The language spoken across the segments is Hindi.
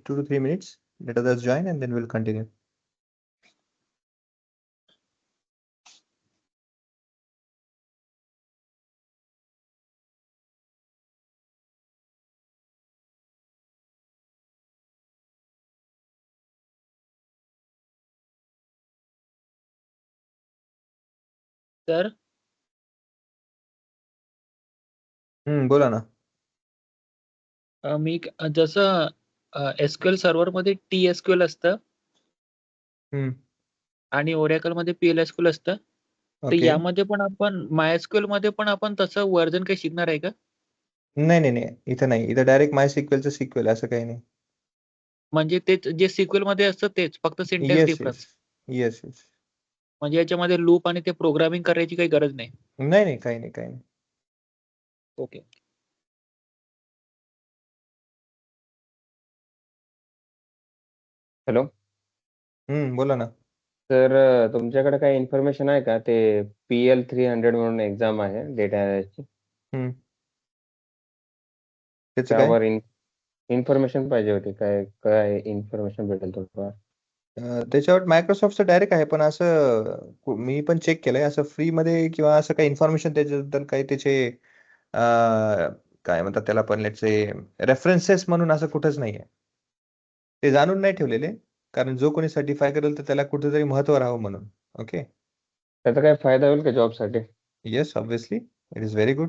2 to 3 minutes. Let others join and then we'll continue. Sir बोला ना. मी जसं एसक्यूएल सर्व्हर मध्ये TSQL असतं हम्म. आणि ओरॅकल मध्ये PLSQL असतं. तर ओके. यामध्ये पण आपण MySQL मध्ये पण आपण तसं वर्जन काही शिकणार आहे का? नाही, इथं नाही. इथं डायरेक्ट MySQLचं SQL असं काही नाही. म्हणजे तेच जे SQL मध्ये असतं तेच, फक्त सिंटॅक्स येस डिफरन्स. येस. म्हणजे याच्यामध्ये लूप आणि ते प्रोग्रामिंग करायची काही गरज नाही. नाही, काही नाही. ओके. हॅलो बोला ना. सर, तुमच्याकडे काही इन्फॉर्मेशन आहे का? ते PL300 म्हणून एक्झाम आहे डेटा अनालिस्टची. हम्म. त्याचं काय? त्यावर इन्फॉर्मेशन पाहिजे होती. काय काय इन्फॉर्मेशन भेटेल थोडंफार? त्याच्यावर मायक्रोसॉफ्टचं डायरेक्ट आहे, पण असं मी पण चेक केलंय, असं फ्री मध्ये किंवा असं काही इन्फॉर्मेशन त्याच्याबद्दल काही त्याचे काय म्हणतात त्याला, पण रेफरन्सेस म्हणून असं कुठंच नाहीये. ते जाणून नाही ठेवलेले, कारण जो कोणी सर्टिफाय करेल तर त्याला कुठेतरी महत्व राहावं म्हणून. ओके. त्याचा काय फायदा होईल का जॉबसाठी? Yes, obviously it is very good.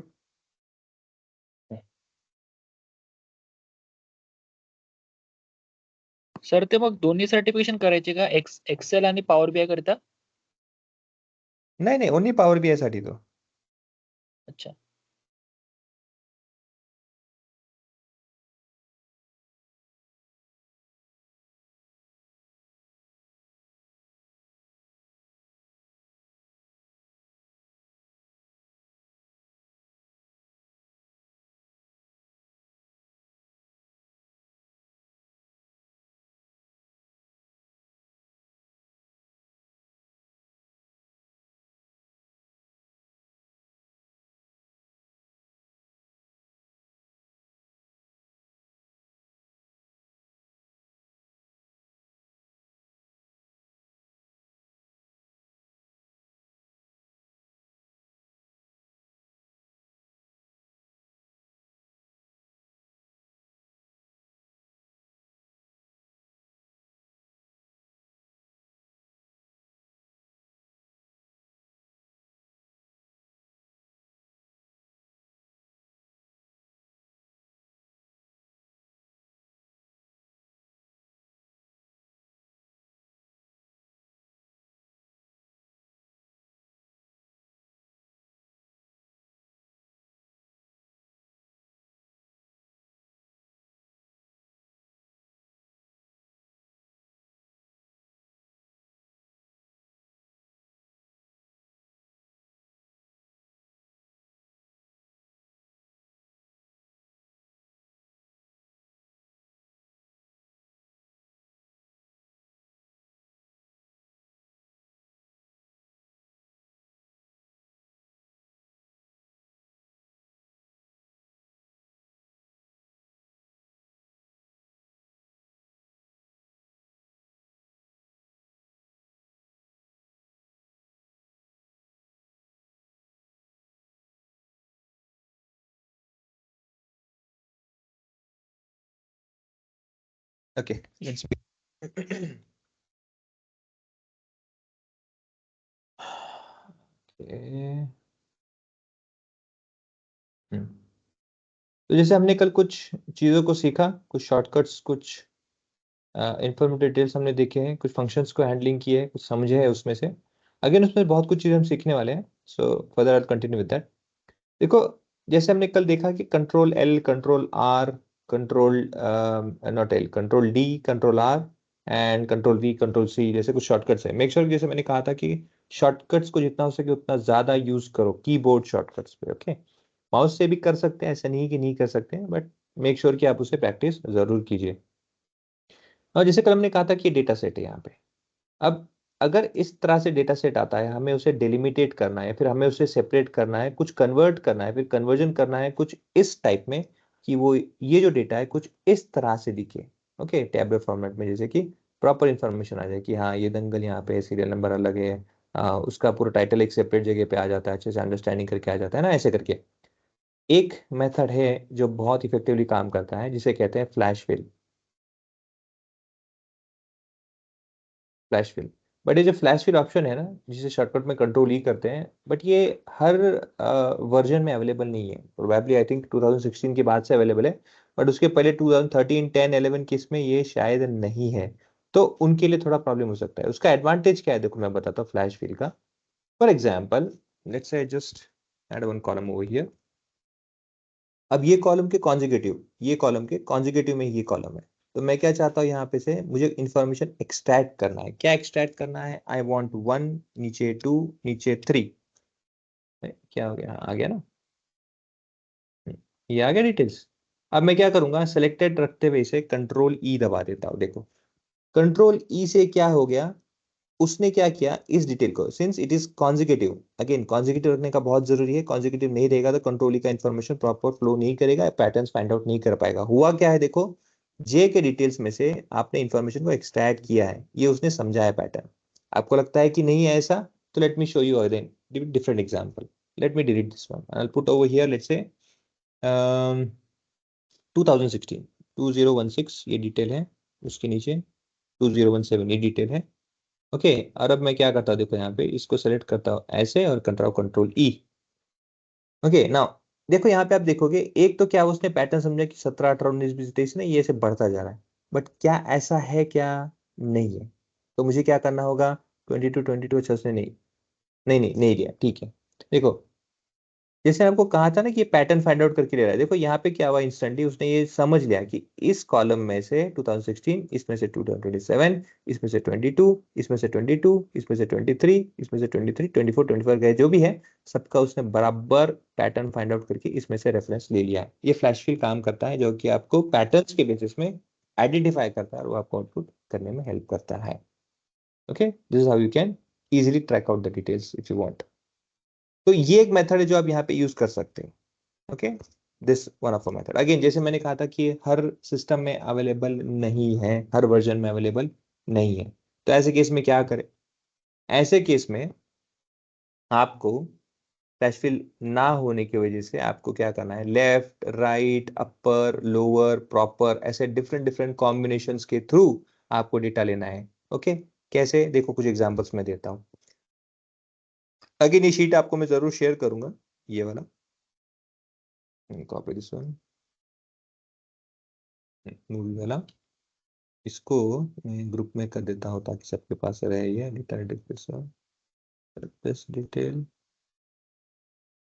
Sir ते मग दोन्ही सर्टिफिकेशन करायचे का, एक्सेल आणि पॉवर BI करता? नाही, ओन्ली पॉवर BI साठी तो. अच्छा. ओके, लेट्स तो जैसे हमने कल कुछ चीजों को सीखा, कुछ शॉर्टकट्स, कुछ इंफॉर्मेटिव डिटेल्स हमने देखे हैं, कुछ फंक्शंस को हैंडलिंग किए हैं, कुछ समझे हैं उसमें से. अगेन उसमें बहुत कुछ चीजें हम सीखने वाले हैं. So further I continue with that. देखो, जैसे हमने कल देखा कि Ctrl+L, Ctrl+R, control naught L, Ctrl+D, Ctrl+R and Ctrl+V, Ctrl+C जैसे कुछ शॉर्टकट्स हैं. मेक श्योर जैसे मैंने कहा था कि शॉर्टकट्स को जितना हो सके उतना ज्यादा यूज करो कीबोर्ड शॉर्टकट्स पे. ओके, माउस से भी कर सकते हैं, ऐसा नहीं कि नहीं कर सकते हैं, बट मेक श्योर कि आप उसे प्रैक्टिस जरूर कीजिए. और जैसे कल हमने कहा था कि डेटा सेट है यहाँ पे. अब अगर इस तरह से डेटा सेट आता है, हमें उसे डिलिमिटेट करना है, फिर हमें उसे सेपरेट करना है, कुछ कन्वर्ट करना है, फिर कन्वर्जन करना है कुछ इस टाइप में कि वो ये जो डेटा है कुछ इस तरह से दिखे. ओके, टैबुलर फॉर्मेट में, जैसे कि प्रॉपर इंफॉर्मेशन आ जाए कि हाँ ये दंगल यहाँ पे सीरियल नंबर अलग है, उसका पूरा टाइटल एक सेपरेट जगह पे आ जाता है, अच्छे से अंडरस्टैंडिंग करके आ जाता है ना, ऐसे करके। एक मेथड है जो बहुत इफेक्टिवली काम करता है, जिसे कहते हैं flash fill. Flash fill, but ये जो फ्लैश फिल ऑप्शन है ना, जिसे शॉर्टकट में कंट्रोल ई करते हैं, बट ये हर वर्जन में अवेलेबल नहीं है। प्रोबेबली आई थिंक 2016 के बाद से अवेलेबल है, बट उसके पहले 2013, 10, 11 के इसमें ये शायद नहीं है। तो उनके लिए थोड़ा प्रॉब्लम हो सकता है। उसका एडवांटेज क्या है, देखो मैं बताता हूँ फ्लैश फिल का। For example, let's say just add one column over here. अब ये कॉलम के कॉन्जिक्यूटिव, ये कॉलम के कॉन्जिक्यूटिव में ये कॉलम है। तो मैं क्या चाहता हूँ यहाँ पे से, मुझे इंफॉर्मेशन एक्सट्रैक्ट करना है। क्या एक्सट्रैक्ट करना है? आई वॉन्ट 1, नीचे 2, नीचे 3। क्या हो गया? आ गया ना? ये आ गया डिटेल्स। अब मैं क्या करूंगा, सिलेक्टेड रखते हुए इसे कंट्रोल ई दबा देता हूँ। देखो कंट्रोल ई से क्या हो गया, उसने क्या किया, इस डिटेल को, since it is consecutive, again consecutive रखने का बहुत जरूरी है। कॉन्जिक्यूटिव नहीं रहेगा तो कंट्रोल ई का इंफॉर्मेशन प्रॉपर फ्लो नहीं करेगा, पैटर्न्स फाइंड आउट नहीं कर पाएगा। हुआ क्या है देखो, जे के डिटेल्स में से आपने इंफॉर्मेशन को एक्सट्रैक्ट किया है, ये उसने समझा है पैटर्न। आपको लगता है कि नहीं है ऐसा, तो let me show you again different example. Let me delete this one, I will put over here, let's say 2016, 2016 ये डिटेल है, उसके नीचे 2017 ये डिटेल है। ओके, और अब मैं क्या करता हूँ, देखो यहाँ पे इसको सेलेक्ट करता हूँ ऐसे और कंट्रोल ई। ओके नाउ देखो यहाँ पे आप देखोगे, एक तो क्या उसने पैटर्न समझा कि 17, 18, 19, 20, 23 ना, ये ऐसे बढ़ता जा रहा है। बट क्या ऐसा है क्या? नहीं है। तो मुझे क्या करना होगा, 22, 22 अच्छा उसने नहीं, नहीं दिया, ठीक है। देखो जैसे आपको कहा था ना कि ये पैटर्न फाइंड आउट करके ले रहा है, देखो यहाँ पे क्या हुआ, इंस्टेंटली उसने ये समझ लिया कि इस कॉलम में से 2016, इसमें से 2027, इसमें से 22, इसमें से 22, इसमें से 23, इसमें से 23, 24, 24 गए जो भी है, सबका उसने बराबर पैटर्न फाइंड आउट करके इसमें से रेफरेंस ले लिया है। ये फ्लैश फिल काम करता है, जो कि आपको पैटर्न्स के बेसिस में आइडेंटिफाई करता है और वो आपको आउटपुट करने में हेल्प करता है। Okay, this is how you can easily track out the details if you want. तो ये एक मेथड है जो आप यहाँ पे यूज कर सकते हैं। Okay, this one of the method, again जैसे मैंने कहा था कि ये हर सिस्टम में अवेलेबल नहीं है, हर वर्जन में अवेलेबल नहीं है। तो ऐसे केस में क्या करें? ऐसे केस में आपको फ्लैश फिल ना होने की वजह से आपको क्या करना है, लेफ्ट, राइट, अपर, लोअर, प्रॉपर, ऐसे डिफरेंट डिफरेंट कॉम्बिनेशंस के थ्रू आपको डेटा लेना है। ओके, कैसे? देखो कुछ एग्जांपल्स मैं देता हूँ। अगेन ये शीट आपको मैं जरूर शेयर करूंगा, ये वाला, कॉपी दिस वन, मूवी वाला। इसको मैं ग्रुप में कर देता हूँ ताकि सबके पास रहे ये डिटेल।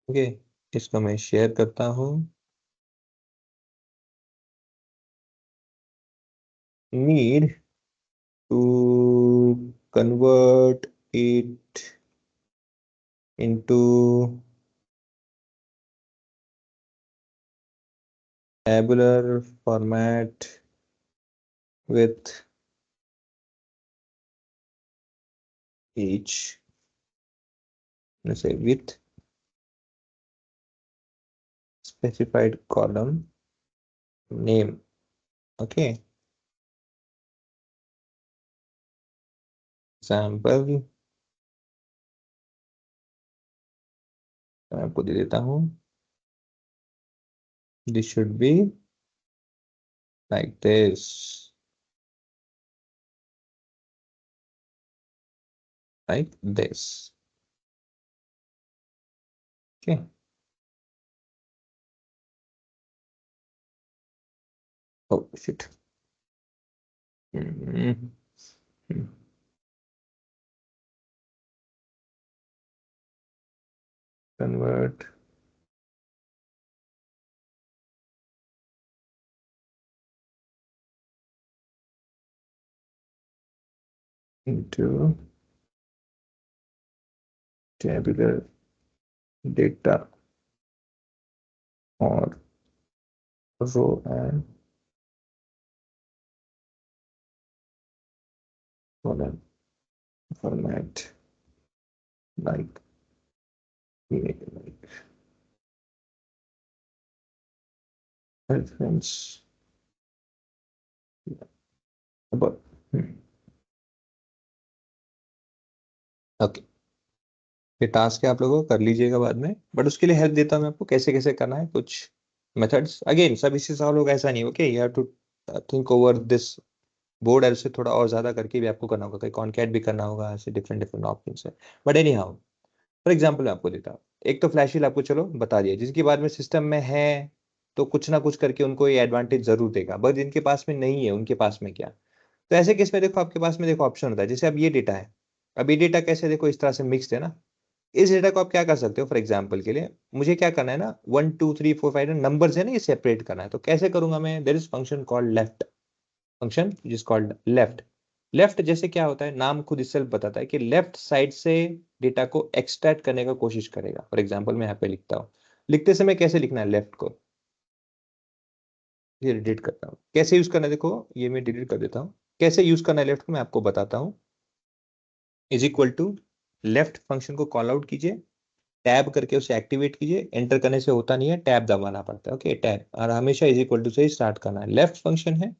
ओके, इसको मैं शेयर करता हूँ। Need to convert it into tabular format with each, let's say with specified column name. Okay, example मैं आपको दे देता हूँ, this should be like this, like this. Okay. Oh shit. Mhm. Convert into tabular data or row and column format like reference okay, ये टास्क है, आप लोगों को कर लीजिएगा बाद में, बट उसके लिए हेल्प देता हूँ मैं आपको कैसे कैसे करना है। कुछ मेथड्स अगेन सब इससे सॉल्व होगा ऐसा नहीं, okay, you have to think over this board, ऐसे थोड़ा और ज्यादा करके भी आपको करना होगा, कहीं कॉन्कैट भी करना होगा, ऐसे डिफरेंट डिफरेंट ऑप्शन है। But any how, for example मैं आपको देता हूँ, एक तो फ्लैश हिल आपको चलो बता दिया, जिसके बाद में सिस्टम में है तो कुछ ना कुछ करके उनको ये एडवांटेज जरूर देगा, बट जिनके पास में नहीं है उनके पास में क्या। तो ऐसे केस में देखो आपके पास में देखो ऑप्शन होता है, जैसे अब ये डेटा है, अब ये डेटा कैसे देखो इस तरह से मिक्स्ड है ना, इस डेटा को आप क्या कर सकते हो, फॉर एग्जाम्पल के लिए मुझे क्या करना है ना, 1 2 3 4 5 नंबर्स है ना, ये सेपरेट करना है, तो कैसे करूंगा मैं, there is function called left, function जिस कॉल्ड लेफ्ट। लेफ्ट जैसे क्या होता है, नाम खुद इससे बताता है कि लेफ्ट साइड से डेटा को एक्सट्रैक्ट करने का कोशिश करेगा। फॉर एग्जाम्पल मैं यहाँ पे लिखता हूँ, लिखते समय कैसे लिखना है लेफ्ट को, ये डिलीट करता हूँ, कैसे यूज करना है देखो, ये मैं डिलीट कर देता हूँ, कैसे यूज करना है लेफ्ट को मैं आपको बताता हूँ। Is equal to left function को कॉल आउट कीजिए, टैब करके उसे एक्टिवेट कीजिए, एंटर करने से होता नहीं है, टैब दबाना पड़ता है, ओके टैब, और हमेशा इज इक्वल टू से ही स्टार्ट करना है। लेफ्ट फंक्शन है,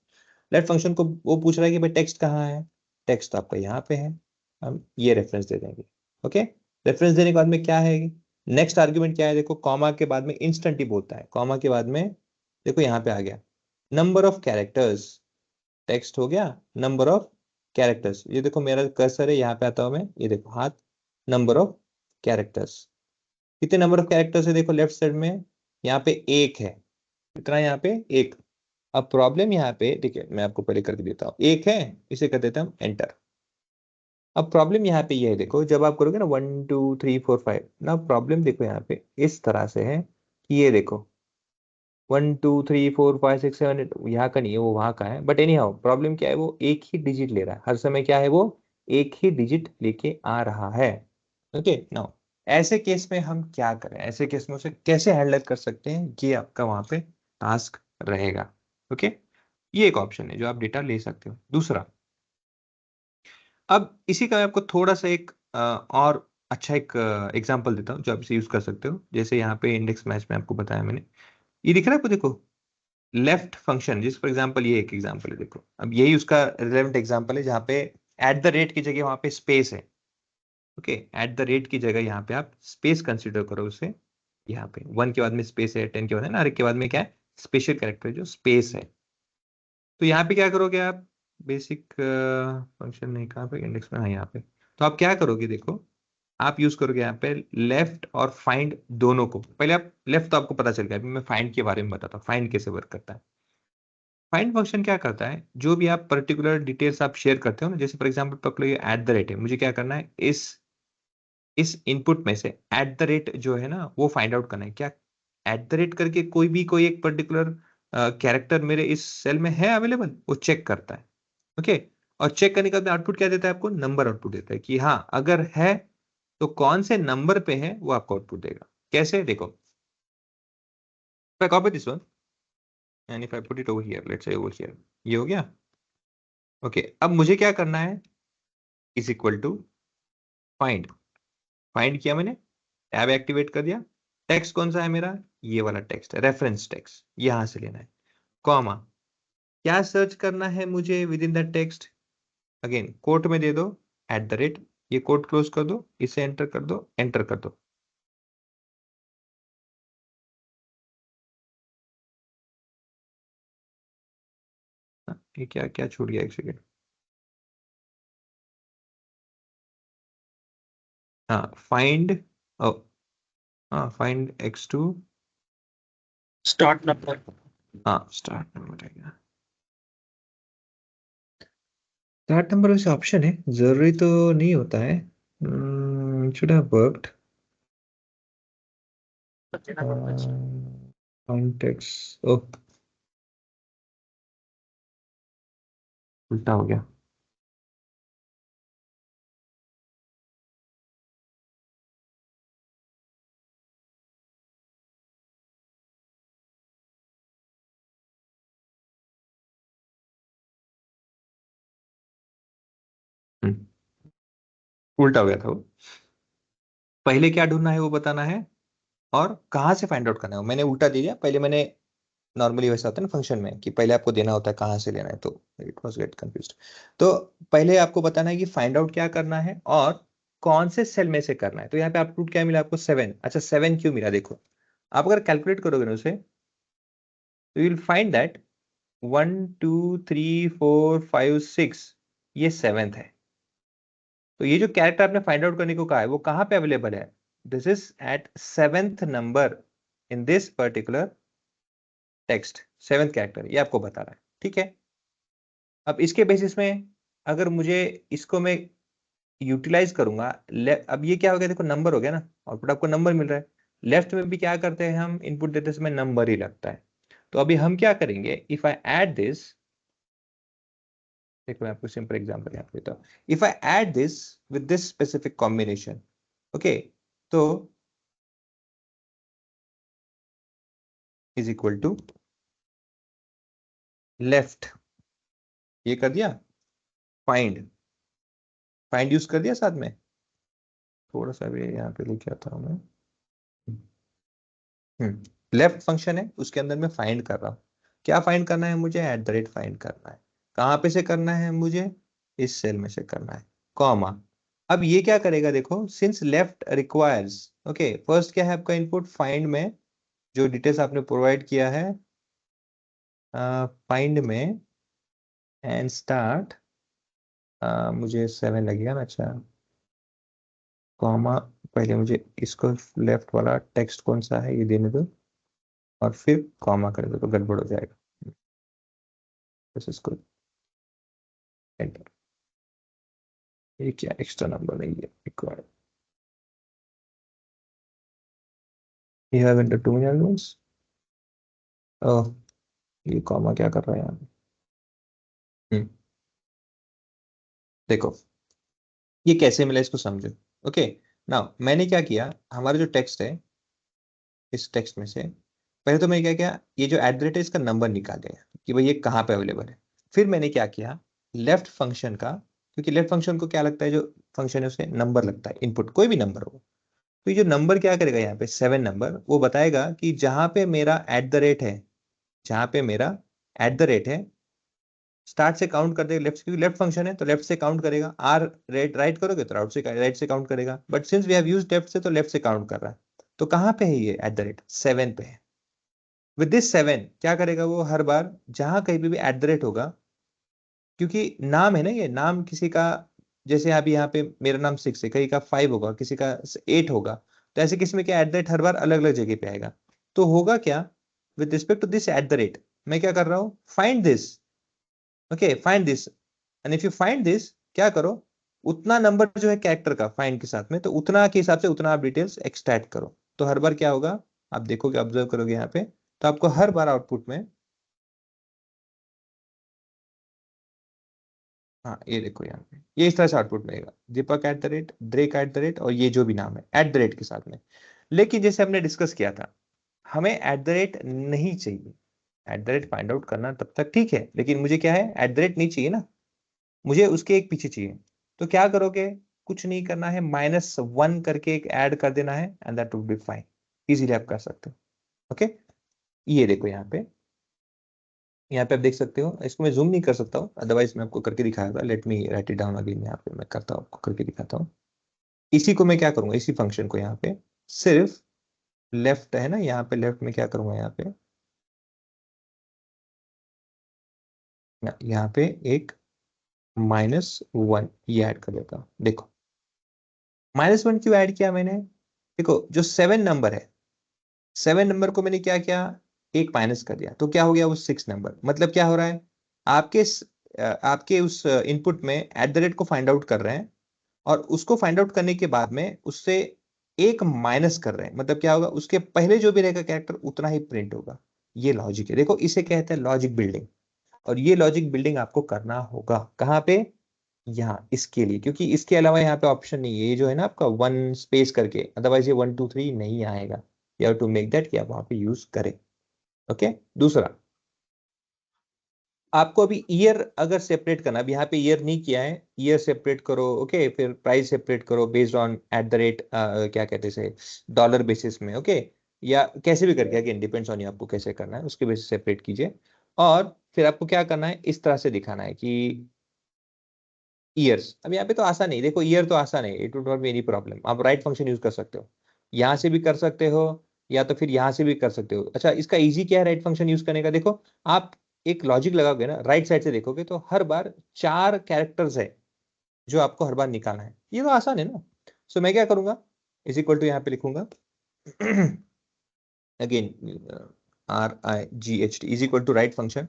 लेफ्ट फंक्शन को वो पूछ रहा है कि भाई टेक्स्ट कहाँ है, टेक्स्ट आपका यहाँ पे है, हम ये रेफरेंस दे देंगे, ओके। रेफरेंस देने के बाद में क्या है, नेक्स्ट आर्ग्यूमेंट क्या है देखो, कॉमा के बाद में इंस्टेंट ही बोलता है, कॉमा के बाद में देखो यहाँ पे आ गया नंबर ऑफ कैरेक्टर्स, टेक्स्ट हो गया, नंबर ऑफ कैरेक्टर्स, ये देखो मेरा कर्सर है यहाँ पे आता हूँ मैं, ये देखो हाथ, नंबर ऑफ कैरेक्टर्स, कितने नंबर ऑफ कैरेक्टर्स है देखो लेफ्ट साइड में, यहाँ पे एक है, कितना यहाँ पे एक। अब प्रॉब्लम यहाँ पे देखिए, मैं आपको पहले करके देता हूँ, एक है, इसे कर देता हूँ एंटर। अब प्रॉब्लम यहाँ पे ये है देखो, जब आप करोगे ना 1 2 3 4 5 ना, प्रॉब्लम देखो यहाँ पे इस तरह से है कि ये देखो 1 2 3 4 5 6 7 यहाँ का नहीं है, वो वहां का है, बट एनी हाउ प्रॉब्लम क्या है, वो एक ही डिजिट ले रहा है हर समय, क्या है वो एक ही डिजिट लेके आ रहा है, ओके नाउ। ऐसे केस में हम क्या करें, ऐसे केस में उसे कैसे हैंडल कर सकते हैं, ये आपका वहां पे टास्क रहेगा, ओके। ये एक ऑप्शन है जो आप डेटा ले सकते हो। दूसरा, अब इसी का मैं आपको थोड़ा सा एक और अच्छा एक एग्जांपल देता हूँ जो आप इसे यूज कर सकते हो। जैसे यहाँ पे इंडेक्स मैच में आपको बताया मैंने, ये दिख रहा है आपको देखो, लेफ्ट फंक्शन, जिस फॉर एग्जांपल ये एक एग्जांपल है देखो, अब यही उसका रिलेवेंट एग्जांपल है, जहाँ पे एट द रेट की जगह वहां पे स्पेस है, ओके, एट द रेट की जगह यहाँ पे आप स्पेस कंसिडर करो उसे, यहाँ पे 1 के बाद में स्पेस है, 10 के बाद है ना, हर एक के बाद में क्या है, स्पेशल कैरेक्टर जो स्पेस है। तो यहाँ पे क्या करोगे आप, बेसिक फंक्शन नहीं, कहाँ पे इंडेक्स में, हाँ यहाँ पे, तो आप क्या करोगे देखो, आप यूज करोगे यहाँ पे लेफ्ट और फाइंड दोनों को। पहले आप लेफ्ट तो आपको पता चल गया, अभी मैं फाइंड के बारे में बताता हूँ, फाइंड कैसे वर्क करता है। फाइंड फंक्शन क्या करता है, जो भी आप पर्टिकुलर डिटेल्स आप शेयर करते हो ना, जैसे फॉर एग्जांपल पकड़ो ये एट द रेट है, मुझे क्या करना है, इस इनपुट में से एट द रेट जो है ना वो फाइंड आउट करना है, क्या एट द रेट करके कोई एक पर्टिकुलर कैरेक्टर मेरे इस सेल में है अवेलेबल, वो चेक करता है, ओके। और चेक करने के बाद आउटपुट क्या देता है आपको, नंबर आउटपुट देता है कि हाँ अगर है तो कौन से नंबर पे है वो आपको आउटपुट देगा। कैसे देखो, if I copy this one and if I put it over here, let's say over here, ये हो गया, ओके। अब मुझे क्या करना है, is equal to find, find किया मैंने, टैब एक्टिवेट कर दिया, टेक्स्ट कौन सा है मेरा, ये वाला टेक्स्ट है, रेफरेंस टेक्स्ट यहां से लेना है, कॉमा, क्या सर्च करना है मुझे within the text, again quote में दे दो एट द रेट, ये कोट क्लोज कर दो, इसे एंटर कर दो, एंटर कर दो। ये क्या क्या छूट गया, एक सेकेंड, हाँ फाइंड, हाँ फाइंड x2, स्टार्ट नंबर। हाँ स्टार्ट नंबर है, स्टार्ट नंबर वैसे ऑप्शन है, जरूरी तो नहीं होता है, शुड हैव वर्कड, कॉन्टेक्स्ट, ओह उल्टा हो गया, हम्म, उल्टा हो गया था वो। पहले क्या ढूंढना है वो बताना है, और कहाँ से फाइंड आउट करना है, मैंने उल्टा दे दिया, पहले मैंने नॉर्मली वैसा होता है ना फंक्शन में कि पहले आपको देना होता है कहाँ से लेना है, तो इट वाज गेट कंफ्यूज्ड। तो पहले आपको बताना है कि फाइंड आउट क्या करना है और कौन से सेल में से करना है। तो यहाँ पे आउटपुट क्या मिला आपको 7। अच्छा 7 क्यों मिला, देखो आप अगर कैलकुलेट करोगे ना उसे तो यू विल फाइंड दैट 1 2 3 4 5 6 ये 7th है। तो ये जो कैरेक्टर आपने फाइंड आउट करने को कहा है वो कहाँ पे अवेलेबल है, this is at 7th number in this particular text. 7th character ये आपको बता रहा है, ठीक है। अब इसके बेसिस में अगर मुझे इसको मैं यूटिलाइज करूंगा, अब ये क्या हो गया, देखो नंबर हो गया ना, आउटपुट आपको नंबर मिल रहा है। लेफ्ट में भी क्या करते हैं हम, इनपुट देते समय नंबर ही लगता है। तो अभी हम क्या करेंगे, इफ आई ऐड दिस, देखो मैं आपको सिंपल एग्जांपल यहाँ पे देता हूँ। If I add this with this specific combination, okay, तो इज इक्वल टू लेफ्ट, ये कर दिया, फाइंड, फाइंड यूज कर दिया साथ में, थोड़ा सा भी यहाँ पे लेके आता हूँ मैं। लेफ्ट फंक्शन है उसके अंदर मैं फाइंड कर रहा हूँ। क्या फाइंड करना है मुझे, एट द रेट फाइंड करना है। कहाँ पे से करना है मुझे, इस सेल में से करना है, कॉमा। अब ये क्या करेगा, देखो since left requires, okay, first क्या है आपका इनपुट फाइंड में, जो डिटेल्स आपने प्रोवाइड किया है फाइंड में एंड स्टार्ट, मुझे 7 लगेगा ना, अच्छा कॉमा, पहले मुझे इसको लेफ्ट वाला टेक्स्ट कौन सा है ये देने दो और फिर कॉमा कर दो, तो गड़बड़ हो जाएगा। बस इसको एंटर, ये क्या एक्स्ट्रा नंबर नहीं है required, you have entered too many arguments। ओह, ये कॉमा क्या कर रहा है यहाँ पे? देखो ये कैसे मिला इसको समझो। ओके, नाउ मैंने क्या किया, हमारा जो टेक्स्ट है इस टेक्स्ट में से पहले तो मैंने क्या किया, ये जो एट द रेट है इसका नंबर निकाल लिया कि भाई ये कहाँ पे अवेलेबल है। फिर मैंने क्या किया, लेफ्ट फंक्शन का, क्योंकि लेफ्ट फंक्शन को क्या लगता है, जो फंक्शन है उसे नंबर लगता है, इनपुट कोई भी नंबर होगा। तो ये जो नंबर क्या करेगा यहाँ पे 7 नंबर, वो बताएगा कि जहां पे मेरा एट द रेट है, जहां पे मेरा एट द रेट है, स्टार्ट से काउंट कर देगा लेफ्ट, क्योंकि लेफ्ट फंक्शन है तो लेफ्ट से काउंट करेगा। आर रेट राइट करोगे तो राइट से काउंट करेगा, but since we have used left से तो लेफ्ट से काउंट कर रहा है। तो कहाँ पे है ये एट द रेट, 7 पे है। विद दिस 7 क्या करेगा वो, हर बार जहां कहीं पे भी एट द रेट होगा, क्योंकि नाम है ना, ये नाम किसी का, जैसे अभी यहाँ पे मेरा नाम 6 है, कहीं का 5 होगा, किसी का 8 होगा, तो ऐसे किसी में क्या एट द रेट हर बार अलग अलग जगह पे आएगा। तो होगा क्या, with respect to this at the rate मैं क्या कर रहा हूँ, find this, okay find this, and if you find this, क्या करो, उतना नंबर जो है कैरेक्टर का फाइंड के साथ में, तो उतना के हिसाब से उतना आप डिटेल्स एक्सट्रैक्ट करो। तो हर बार क्या होगा, आप देखोगे, ऑब्जर्व करोगे यहाँ पे, तो आपको हर बार आउटपुट में, हाँ ये देखो यहाँ पे ये इस तरह से आउटपुट मिलेगा, Deepak at the rate, Drake at the rate, और ये जो भी नाम है एट द रेट के साथ में। लेकिन जैसे हमने डिस्कस किया था, हमें एट द रेट नहीं चाहिए। Eight the rate find out करना तब तक ठीक है, लेकिन मुझे क्या है, एट द रेट नहीं चाहिए ना, मुझे उसके एक पीछे चाहिए। तो क्या करोगे, कुछ नहीं करना है, -1 करके एक ऐड कर देना है, and that would be fine, easily आप कर सकते हो। ओके, ये देखो यहाँ पे आप देख सकते हो, इसको मैं जूम नहीं कर सकता हूँ, अदरवाइज मैं आपको करके दिखाया था। Let me right it down again, यहाँ पे मैं करता हूँ, आपको करके दिखाता हूँ। इसी को मैं क्या करूंगा, इसी फंक्शन को यहाँ पे सिर्फ लेफ्ट है ना, यहाँ पे लेफ्ट में क्या करूंगा, यहाँ पे एक -1 ये ऐड कर देता हूँ। देखो -1 क्यों ऐड किया मैंने, देखो जो 7 नंबर है, 7 नंबर को मैंने क्या किया, एक माइनस कर दिया, तो क्या हो गया वो 6 नंबर। मतलब क्या हो रहा है, आपके उस इनपुट में एट द रेट को फाइंड आउट कर रहे हैं, और उसको फाइंड आउट करने के बाद में उससे एक माइनस कर रहे हैं, मतलब क्या होगा, उसके पहले जो भी रहेगा कैरेक्टर उतना ही प्रिंट होगा। ये लॉजिक है, देखो इसे कहते हैं लॉजिक बिल्डिंग। और ये लॉजिक बिल्डिंग आपको करना होगा कहाँ पे, यहाँ इसके लिए, क्योंकि इसके अलावा यहाँ पे ऑप्शन नहीं है, ये जो है ना आपका 1 स्पेस करके, अदरवाइज ये 1 2 3 नहीं आएगा। You have to make that कि आप वहां पे यूज करें। ओके, दूसरा, आपको अभी ईयर अगर सेपरेट करना, अभी यहाँ पे ईयर नहीं किया है, ईयर सेपरेट करो, ओके, फिर प्राइस सेपरेट करो based on eight the rate, क्या कहते हैं डॉलर बेसिस में, ओके। या कैसे भी करके, अगेन डिपेंड्स ऑन यू, आपको कैसे करना है उसके बेसिस सेपरेट कीजिए। और फिर आपको क्या करना है, इस तरह से दिखाना है कि ईयर्स। अब यहाँ पे तो आसान नहीं, देखो ईयर तो आसान है, it would not be any problem. आप राइट फंक्शन यूज कर सकते हो, यहाँ से भी कर सकते हो या तो फिर यहाँ से भी कर सकते हो। अच्छा, इसका इजी क्या है राइट फंक्शन यूज करने का, देखो आप एक लॉजिक लगाओगे ना, राइट साइड से देखोगे तो हर बार 4 कैरेक्टर्स है जो आपको हर बार निकालना है, ये तो आसान है ना। सो मैं क्या करूंगा, इज इक्वल टू यहाँ पे लिखूंगा again RIGHT is equal to right function.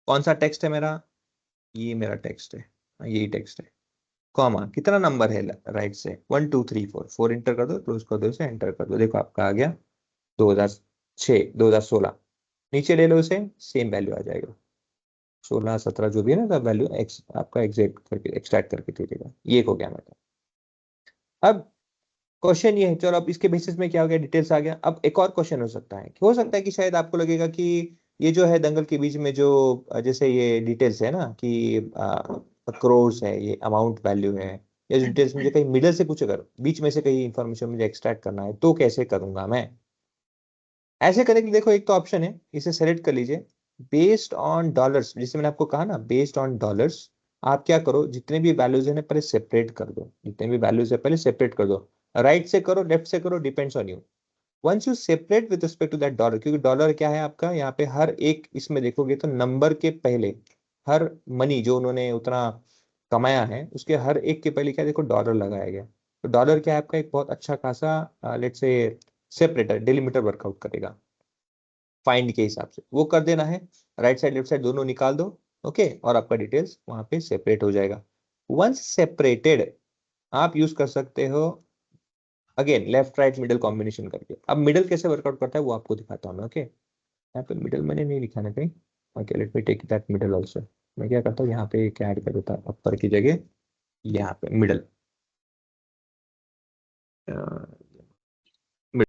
कौन सा टेक्स्ट है मेरा, ये मेरा टेक्स्ट है, यही टेक्स्ट है, कॉमा कितना नंबर है राइट से, 1 2 3 4, 4 इंटर कर दो, क्लोज कर दो, इसे एंटर कर दो, देखो आपका आ गया 2006 2016। नीचे ले लो इसे, सेम वैल्यू आ जाएगा 16 17 जो भी है ना, सब वैल्यू एक्स आपका एग्जैक्ट करके एक्सट्रैक्ट करके दे देगा। ये हो गया मेरा। अब क्वेश्चन ये है, चलो अब इसके बेसिस में क्या हो गया, डिटेल्स आ गया। अब एक और क्वेश्चन हो सकता है कि शायद आपको लगेगा कि ये जो है दंगल के बीच में जो जैसे ये डिटेल्स है ना कि करोर्स है, ये अमाउंट वैल्यू है, या जो डिटेल्स मुझे कहीं मिडल से कुछ अगर बीच में से कहीं इंफॉर्मेशन मुझे एक्सट्रैक्ट करना है तो कैसे करूंगा मैं। ऐसे करने के लिए देखो एक तो ऑप्शन है, इसे सेलेक्ट कर लीजिए, बेस्ड ऑन डॉलर्स, जिससे मैंने आपको कहा ना बेस्ड ऑन डॉलर्स। आप क्या करो, जितने भी वैल्यूज है ना पहले सेपरेट कर दो, जितने भी वैल्यूज है पहले सेपरेट कर दो, राइट से करो लेफ्ट से करो, depends on you. Once you separate with respect to that dollar, क्योंकि डॉलर क्या है आपका यहाँ पे हर एक इसमें देखोगे तो नंबर के पहले हर मनी जो उन्होंने उतना कमाया है उसके हर एक के पहले क्या देखो डॉलर लगाया गया। तो डॉलर क्या है आपका एक बहुत अच्छा खासा let's say separator delimiter workout करेगा फाइंड के हिसाब से, वो कर देना है। राइट साइड लेफ्ट साइड दोनों निकाल दो, ओके, और आपका डिटेल्स वहां पे सेपरेट हो जाएगा। वंस सेपरेटेड आप यूज कर सकते हो again left right middle combination करके। अब मिडल कैसे वर्कआउट करता है वो आपको दिखाता हूँ मैं, ओके। यहाँ पे मिडल मैंने नहीं लिखा ना कहीं, okay let me take that middle also. मैं क्या करता हूँ यहाँ पे क्या ऐड कर देता हूँ अपर की जगह, यहाँ पे मिडल